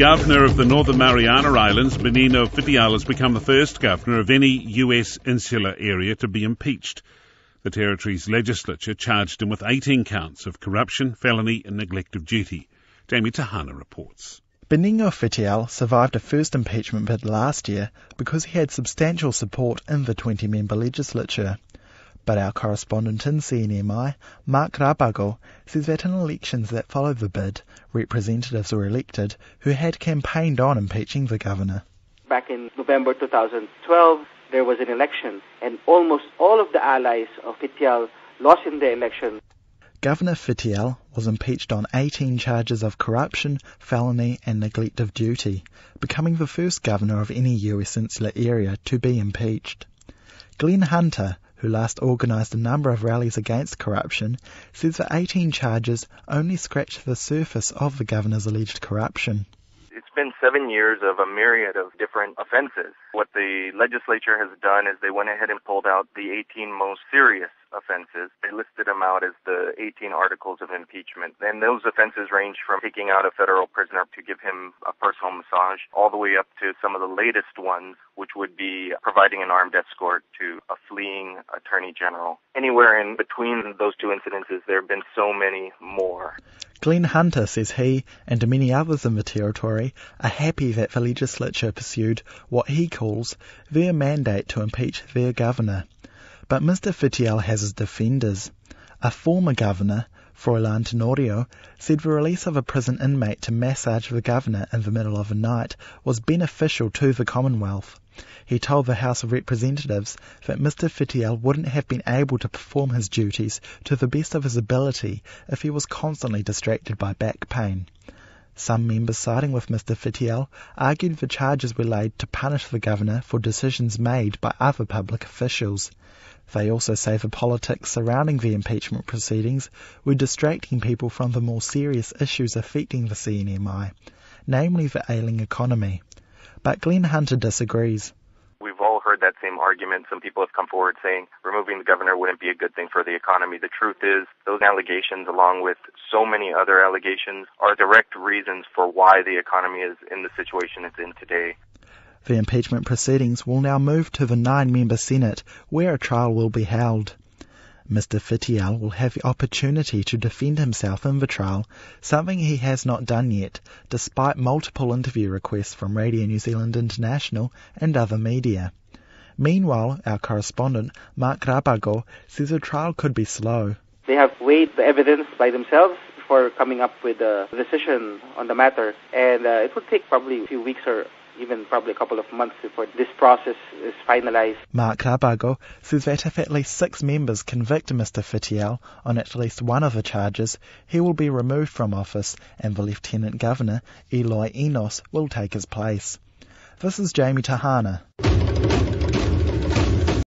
governor of the Northern Mariana Islands, Benigno Fitial, has become the first governor of any US insular area to be impeached. The territory's legislature charged him with 18 counts of corruption, felony and neglect of duty. Jamie Tahana reports. Benigno Fitial survived a first impeachment bid last year because he had substantial support in the 20-member legislature. But our correspondent in CNMI, Mark Rabago, says that in elections that followed the bid, representatives were elected who had campaigned on impeaching the governor. Back in November 2012, there was an election, and almost all of the allies of Fitial lost in the election. Governor Fitial was impeached on 18 charges of corruption, felony and neglect of duty, becoming the first governor of any US insular area to be impeached. Glen Hunter, who last organised a number of rallies against corruption, says the 18 charges only scratch the surface of the governor's alleged corruption. It's been 7 years of a myriad of different offences. What the legislature has done is they went ahead and pulled out the 18 most serious offences. They listed them out as the 18 articles of impeachment. And those offences range from taking out a federal prisoner to give him a personal massage, all the way up to some of the latest ones, which would be providing an armed escort to a fleeing attorney general. Anywhere in between those two incidences, there have been so many more. Glen Hunter says he and many others in the territory are happy that the legislature pursued what he calls their mandate to impeach their governor. But Mr. Fitial has his defenders. A former governor, Froilan Tenorio, said the release of a prison inmate to massage the governor in the middle of the night was beneficial to the Commonwealth. He told the House of Representatives that Mr. Fitial wouldn't have been able to perform his duties to the best of his ability if he was constantly distracted by back pain. Some members siding with Mr. Fitial argued the charges were laid to punish the governor for decisions made by other public officials. They also say the politics surrounding the impeachment proceedings were distracting people from the more serious issues affecting the CNMI, namely the ailing economy. But Glen Hunter disagrees. We've all heard that same argument. Some people have come forward saying removing the governor wouldn't be a good thing for the economy. The truth is, those allegations, along with so many other allegations, are direct reasons for why the economy is in the situation it's in today. The impeachment proceedings will now move to the 9-member Senate, where a trial will be held. Mr. Fitial will have the opportunity to defend himself in the trial, something he has not done yet, despite multiple interview requests from Radio New Zealand International and other media. Meanwhile, our correspondent, Mark Rabago, says the trial could be slow. They have weighed the evidence by themselves before coming up with a decision on the matter, and it would take probably a few weeks or even probably a couple of months before this process is finalized. Mark Rabago says that if at least 6 members convict Mr. Fitial on at least one of the charges, he will be removed from office and the Lieutenant Governor, Eloy Enos, will take his place. This is Jamie Tahana.